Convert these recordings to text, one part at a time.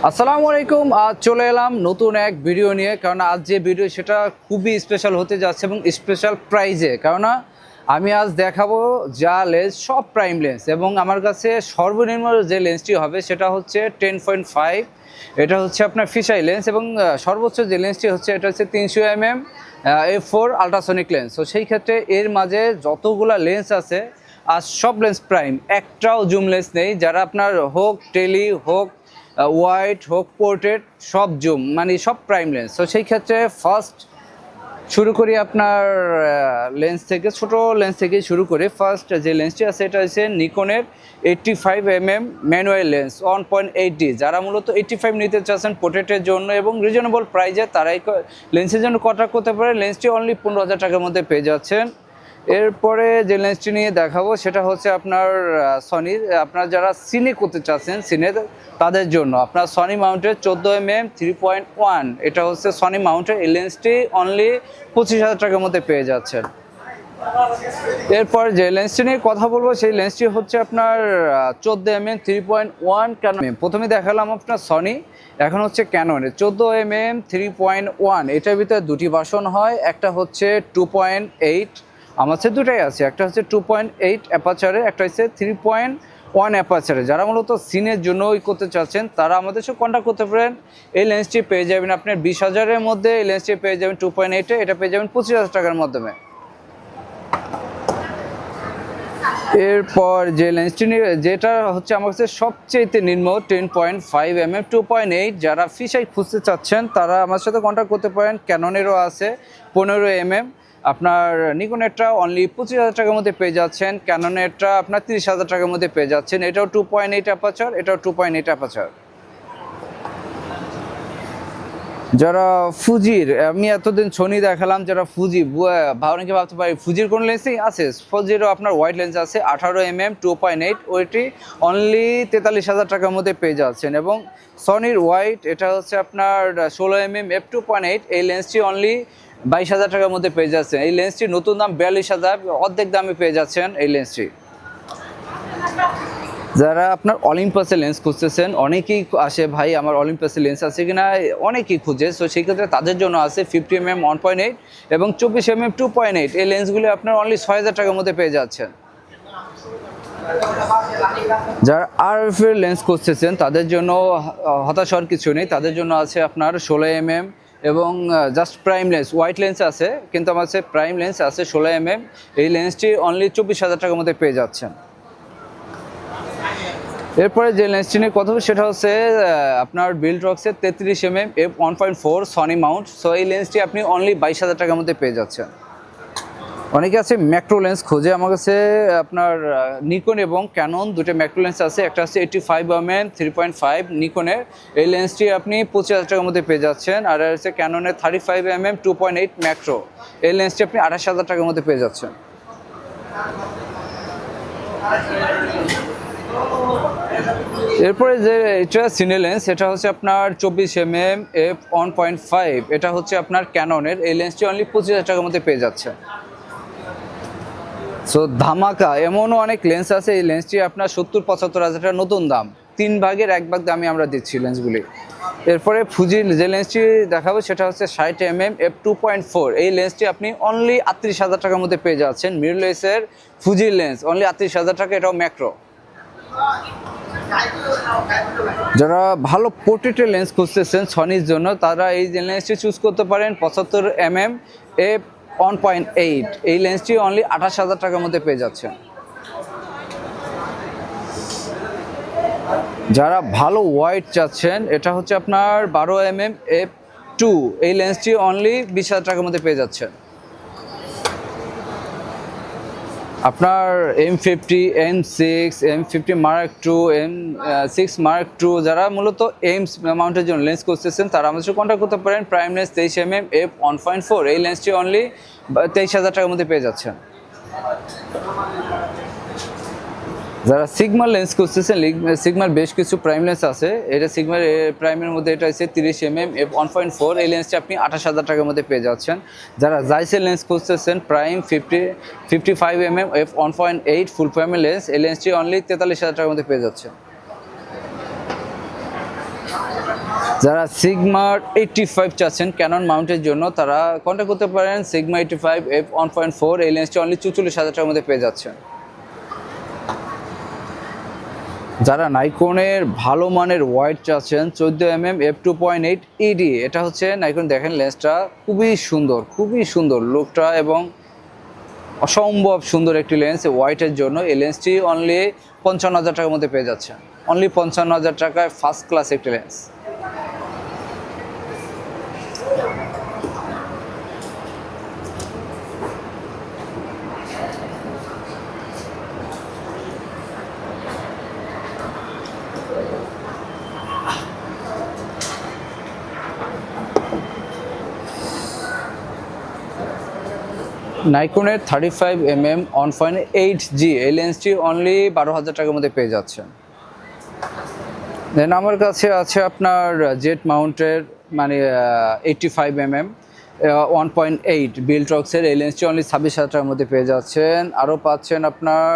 আসসালামু আলাইকুম। আজ চলে এলাম নতুন এক ভিডিও নিয়ে, কারণ আজ যে ভিডিও সেটা খুবই স্পেশাল হতে যাচ্ছে এবং স্পেশাল প্রাইজে। কারণ আমি আজ দেখাবো যা লেন্স সব প্রাইম লেন্স, এবং আমার কাছে সর্বনিম্ন যে লেন্সটি হবে সেটা হচ্ছে 10.5। এটা হচ্ছে আপনার ফিশাই লেন্স, এবং সর্বোচ্চ যে লেন্সটি হচ্ছে এটা হচ্ছে 300 mm f4 আল্ট্রাসনিক লেন্স। তো সেই ক্ষেত্রে এর মাঝে যতগুলা লেন্স আছে আর সব লেন্স প্রাইম, একটাও জুম লেন্স নেই। যারা আপনার হোক টেলি হোক ওয়াইড হোক পোর্ট্রেট, সব জুম মানে সব প্রাইম লেন্স। তো সেই ক্ষেত্রে ফার্স্ট শুরু করি আপনার লেন্স থেকে, ছোট লেন্স থেকে শুরু করে ফার্স্ট যে লেন্সটি আছে এটা হচ্ছে নিকনের 85 mm ম্যানুয়াল লেন্স 1.8D। যারা মূলত 85 নিতে চাচ্ছেন পোর্ট্রেটের জন্য এবং রিজনেবল প্রাইজে, তারাই লেন্সের জন্য কন্ট্যাক্ট করতে পারে। লেন্সটি অনলি 15,000 টাকার মধ্যে পেয়ে যাচ্ছেন। এরপরে যে লেন্সটি নিয়ে দেখাবো সেটা হচ্ছে আপনার সনির, আপনার যারা সিনে করতে চাচ্ছেন সিনে তাদের জন্য আপনার সনি মাউন্টের 14 mm 3.1, এটা হচ্ছে সনি মাউন্টের। এই লেন্সটি অনলি 25,000 টাকার মধ্যে পেয়ে যাচ্ছেন। এরপর যে লেন্সটি নিয়ে কথা বলবো সেই লেন্সটি হচ্ছে আপনার 14 mm 3.1 ক্যানন। প্রথমে দেখালাম আপনার সনি, এখন হচ্ছে ক্যাননের 14 mm 3.1। এটার ভিতরে দুটি ভার্সন হয়, একটা হচ্ছে 2.8, আমার কাছে দুটাই আছে, একটা হচ্ছে 2.8 অ্যাপাচারে, একটা হচ্ছে 3.1 অ্যাপাচারে। যারা মূলত সিনের জন্য করতে চাচ্ছেন তারা আমাদের সাথে কন্ট্যাক্ট করতে পারেন। এই লেন্সটি পেয়ে যাবেন আপনার 20,000-এর মধ্যে। এই লেন্সটি পেয়ে যাবেন 2.8-এ, এটা পেয়ে যাবেন 25,000 টাকার মাধ্যমে। এরপর যে লেন্সটি যেটা হচ্ছে আমার কাছে সবচেয়ে নিম্ন 10.5 mm 2.8, যারা ফিশাই খুঁজতে চাচ্ছেন তারা আমার সাথে কন্ট্যাক্ট করতে পারেন। ক্যাননেরও আছে 15 mm। আপনার নিকনেরটা অনলি 25,000 টাকার মধ্যে পেয়ে যাচ্ছেন, ক্যাননেরটা আপনার 30,000 টাকার মধ্যে পেয়ে যাচ্ছেন। এটাও 2.8 অ্যাপাচার, এটাও 2.8 অ্যাপাচার। যারা ফুজির, আমি এতদিন সোনি দেখালাম, যারা ফুজি অনেকে ভাবতে পারি ফুজির কোন লেন্সই আছে। ফুজিরও আপনার ওয়াইড লেন্স আছে 18 mm 2.8, ওইটি অনলি 43,000 টাকার মধ্যে পেয়ে যাচ্ছেন। এবং সনির ওয়াইড এটা হচ্ছে আপনার 16 mm f2.8, এই লেন্সটি অনলি 22,000 টাকার মধ্যে পেয়ে যাচ্ছেন। এই লেন্সটি নতুন দাম 42,000, অর্ধেক দামে পেয়ে যাচ্ছেন এই লেন্সটি। যারা আপনার অলিম্পাসের লেন্স খুঁজতেছেন, অনেকেই আসে ভাই আমার অলিম্পাসের লেন্স আছে কিনা, অনেকেই খুঁজে। সো সেই ক্ষেত্রে তাদের জন্য আছে 50 mm 1.8 এবং 24 mm 2.8। এই লেন্সগুলি আপনার অনলি 6,000 টাকার মধ্যে পেয়ে যাচ্ছেন। যারা RF এর লেন্স খুঁজতেছেন তাদের জন্য হতাশ হওয়ার কিছু নেই, তাদের জন্য আছে আপনার 16 mm এবং just prime lens, white lens আছে কিন্তু আমার কাছে প্রাইম লেন্স আছে 16 mm। এই লেন্সটি অনলি 24,000 টাকার মধ্যে পেয়ে যাচ্ছেন। এরপরে যে লেন্সটি নিয়ে কথা সেটা হচ্ছে আপনার বিল্ডরক্সের 33 mm f1.4 Sony Mount. So এই লেন্সটি আপনি অনলি 22,000 টাকার মধ্যে পেয়ে যাচ্ছেন। অনেকে আছে ম্যাক্রো লেন্স খোঁজে, আমার কাছে আপনার নিকন এবং ক্যানন দুটো ম্যাক্রো লেন্স আছে। একটা হচ্ছে 85 mm 3.5 নিকনের, এই লেন্সটি আপনি 25,000 টাকার মধ্যে পেয়ে যাচ্ছেন। আর হচ্ছে ক্যাননের 35 mm 2.8 ম্যাক্রো, এই লেন্সটি আপনি 28,000 টাকার মধ্যে পেয়ে যাচ্ছেন। এরপরে যে এটা সিনে লেন্স, এটা হচ্ছে আপনার 24 mm f1.5, এটা হচ্ছে আপনার ক্যাননের, এই লেন্সটি অনলি 25,000 টাকার মধ্যে পেয়ে যাচ্ছে। সো ধামাকা, এমনও অনেক লেন্স আছে এই লেন্সটি আপনার 70-75,000 টাকা নতুন দাম, 3 ভাগের 1 ভাগ দামে আমরা দিচ্ছি লেন্সগুলি। এরপরে ফুজির যে লেন্সটি দেখাবো সেটা হচ্ছে 60 mm f2.4, এই লেন্সটি আপনি অনলি 38,000 টাকার মধ্যে পেয়ে যাচ্ছেন। মিররলেসের ফুজির লেন্স অনলি 38,000 টাকা, এটাও ম্যাক্রো। যারা ভালো পোর্ট্রেটের লেন্স খুঁজতেছেন সনির জন্য তারা এই যে লেন্সটি চুজ করতে পারেন 75 mm f1.8, এই লেন্সটি অনলি 28,000 টাকার মধ্যে পেয়ে যাচ্ছেন। যারা ভালো ওয়াইড চাচ্ছেন, এটা হচ্ছে আপনার 12 mm f2, এই লেন্সটি অনলি 20,000 টাকার মধ্যে পেয়ে যাচ্ছেন। আপনার M50 M6 M50 Mark II M6 Mark II, যারা মূলত এইমস মাউন্টের জন্য লেন্স করতেছেন তারা আমাদের সাথে কন্ট্যাক্ট করতে পারেন। প্রাইম লেন্স 23 mm f1.4, এই লেন্সটি অনলি 23,000 টাকার মধ্যে পেয়ে যাচ্ছেন। যারা সিগমার লেন্স খুঁজতেছেন, সিগমার বেশ কিছু প্রাইম লেন্স আছে। এটা সিগমার প্রাইমের মধ্যে এটা হচ্ছে 30 mm f1.4, এই লেন্সটি আপনি 28,000 টাকার মধ্যে পেয়ে যাচ্ছেন। যারা জাইসের লেন্স খুঁজতেছেন প্রাইম 55 mm f1.8 ফুল ফ্রেমের লেন্স, এই লেন্সটি অনলি 43,000 টাকার মধ্যে পেয়ে যাচ্ছে। যারা সিগমার 85 চাচ্ছেন ক্যানন মাউন্টের জন্য তারা কন্ট্যাক্ট করতে পারেন। সিগমা 85 f1.4 এই লেন্সটি অনলি 44,000 টাকার মধ্যে পেয়ে যাচ্ছেন। যারা নাইকনের ভালো মানের ওয়াইড চাচ্ছেন 14mm f2.8 ED, এটা হচ্ছে নাইকন, দেখেন লেন্সটা খুবই সুন্দর লুকটা এবং অসম্ভব সুন্দর একটি লেন্স ওয়াইটের জন্য। এই লেন্সটি অনলি 55,000 টাকার মধ্যে পেয়ে যাচ্ছেন। অনলি 55,000 টাকায় ফার্স্ট ক্লাস একটি লেন্স। নাইকনের 35mm 1.8G এই লেন্সটি অনলি 12,000 টাকার মধ্যে পেয়ে যাচ্ছেন। দেন আমার কাছে আছে আপনার জেট মাউন্টের মানে 85mm 1.8 বিলট্রক্সের এই লেন্সটি অনলি 26,000 টাকার মধ্যে পেয়ে যাচ্ছেন। আরও পাচ্ছেন আপনার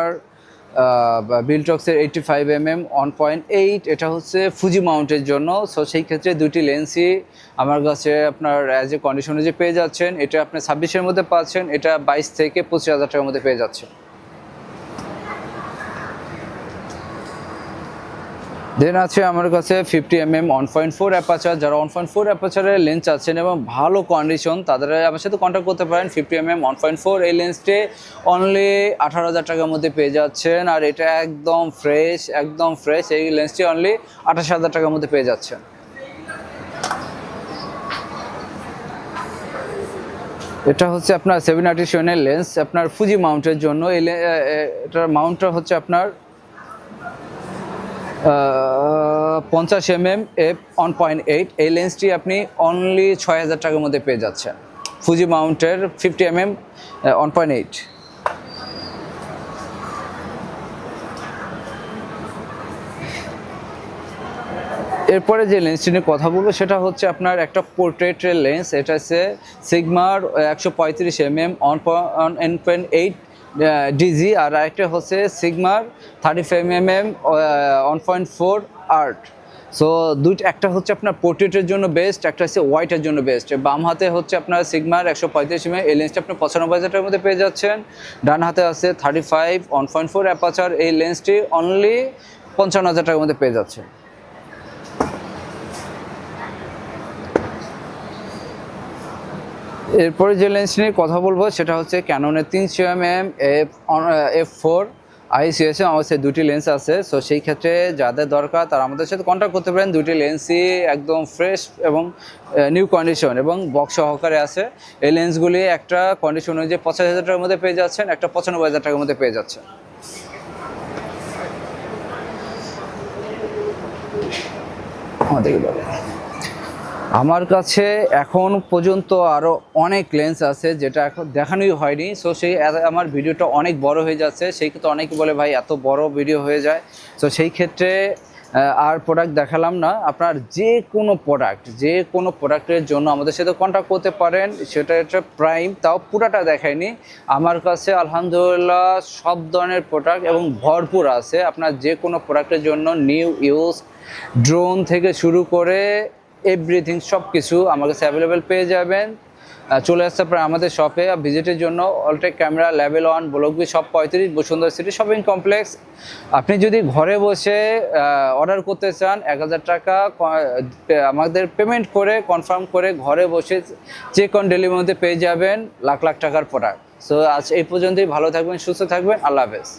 বিলট্রক্সের 85mm 1.8, এটা হচ্ছে ফুজি মাউন্টের জন্য। সো সেই ক্ষেত্রে দুটি লেন্সই আমার কাছে আপনার অ্যাজ এ কন্ডিশনে যে পেয়ে যাচ্ছেন, এটা আপনি 26-এর মধ্যে পাচ্ছেন, এটা 22 থেকে 25,000 টাকার মধ্যে পেয়ে যাচ্ছেন। দেন আছে আমার কাছে 50mm 1.4 অ্যাপাচার। যারা 1.4 অ্যাপাচারের লেন্স আছেন এবং ভালো কন্ডিশন তাদের আমার সাথে কন্ট্যাক্ট করতে পারেন। 50mm 1.4 এই লেন্সটি অনলি 18,000 টাকার মধ্যে পেয়ে যাচ্ছেন। আর এটা একদম ফ্রেশ এই লেন্সটি অনলি 28,000 টাকার মধ্যে পেয়ে যাচ্ছেন। এটা হচ্ছে আপনার 7-87 লেন্স আপনার ফুজি মাউন্টের জন্য। এটার মাউন্টটা হচ্ছে আপনার 50mm f1.8 এই লেন্সটি আপনি অনলি 6,000 টাকার মধ্যে পেয়ে যাচ্ছেন। ফুজি মাউন্টের 50mm 1.8। এরপরে যে লেন্সটি নিয়ে কথা বলবো সেটা হচ্ছে আপনার একটা পোর্ট্রেটের লেন্স। এটা হচ্ছে সিগমার 135mm 1.8 ডিজি, আর একটা হচ্ছে সিগমার 35mm 1.4 আর্ট। সো একটা হচ্ছে আপনার পোর্ট্রেটের জন্য বেস্ট, একটা হচ্ছে হোয়াইটের জন্য বেস্ট। বাম হাতে হচ্ছে আপনার সিগমার 135mm এই লেন্সটা আপনি 95,000 টাকার মধ্যে পেয়ে যাচ্ছেন। ডান হাতে আছে 35 1.4 অ্যাপাচার এই লেন্সটি অনলি 55,000 টাকার মধ্যে পেয়ে যাচ্ছে। এরপরে যে লেন্স নিয়ে কথা বলবো সেটা হচ্ছে ক্যাননের 300mm f4 ICS। আমার সাথে দুটি লেন্স আছে। সো সেই ক্ষেত্রে যাদের দরকার তারা আমাদের সাথে কন্ট্যাক্ট করতে পারেন। দুটি লেন্সই একদম ফ্রেশ এবং নিউ কন্ডিশন এবং বক্স সহকারে আছে। এই লেন্সগুলি একটা কন্ডিশন অনুযায়ী 50,000 টাকার মধ্যে পেয়ে যাচ্ছেন, একটা 95,000 টাকার মধ্যে পেয়ে যাচ্ছেন। আমার কাছে এখন পর্যন্ত আরও অনেক লেন্স আছে যেটা এখন দেখানোই হয়নি। সো সেই আমার ভিডিওটা অনেক বড় হয়ে যাচ্ছে। সেই ক্ষেত্রে অনেকে বলে ভাই এত বড় ভিডিও হয়ে যায়। সো সেই ক্ষেত্রে আর প্রোডাক্ট দেখালাম না। আপনার যে কোনো প্রোডাক্টের জন্য আমাদের সাথে কন্ট্যাক্ট করতে পারেন। সেটা একটা প্রাইম, তাও পুরাটা দেখায়নি। আমার কাছে আলহামদুলিল্লাহ সব ধরনের প্রোডাক্ট এবং ভরপুর আছে। আপনার যে কোনো প্রোডাক্টের জন্য নিউ ইউজ ড্রোন থেকে শুরু করে এভরিথিং সব কিছু আমার কাছে অ্যাভেলেবেল পেয়ে যাবেন। চলে আসতে পারেন আমাদের শপে ভিজিটের জন্য। Altech camera, level 1, block B, shop 35, Bashundhara city shopping complex. আপনি যদি ঘরে বসে অর্ডার করতে চান 1,000 টাকা আমাদের পেমেন্ট করে কনফার্ম করে ঘরে বসে চেক অন ডেলিভারির মধ্যে পেয়ে যাবেন লাখ লাখ টাকার প্রোডাক্ট। সো আজ এই পর্যন্তই। ভালো থাকবেন, সুস্থ থাকবেন, আল্লাহ হাফেজ।